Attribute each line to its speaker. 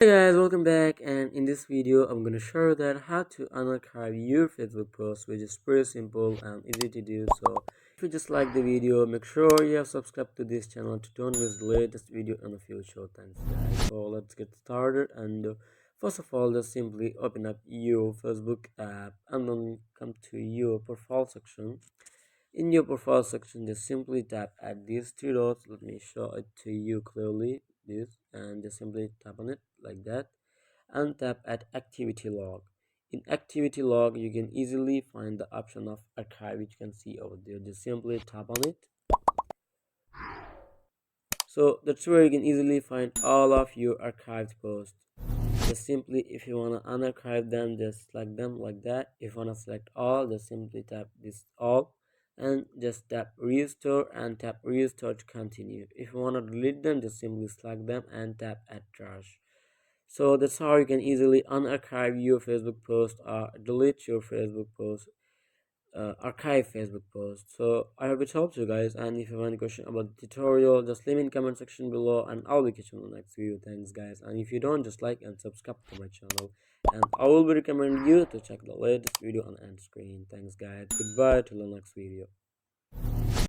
Speaker 1: Hey guys, welcome back, and in this video I'm gonna show you that how to unarchive your Facebook post, which is pretty simple and easy to do. So if you just like the video, make sure you have subscribed to this channel to don't miss the latest video in the future. Thanks guys. So let's get started, and first of all, just simply open up your Facebook app and then come to your profile section. In your profile section, just simply tap at these three dots. Let me show it to you clearly. This, and just simply tap on it like that, and tap at activity log. In activity log, you can easily find the option of archive, which you can see over there. Just simply tap on it. So that's where you can easily find all of your archived posts. Just simply, if you want to unarchive them, just select them like that. If you want to select all, just simply tap this all and just tap restore and tap restore to continue. If you want to delete them, just simply select them and tap add trash. So that's how you can easily unarchive your Facebook post or delete your Facebook post, archive Facebook post. So I hope it helps you guys, and if you have any question about the tutorial, just leave in comment section below and I'll be catching you in the next video. Thanks guys, and if you don't, just like and subscribe to my channel, and I will be recommending you to check the latest video on end screen. Thanks guys, goodbye till the next video.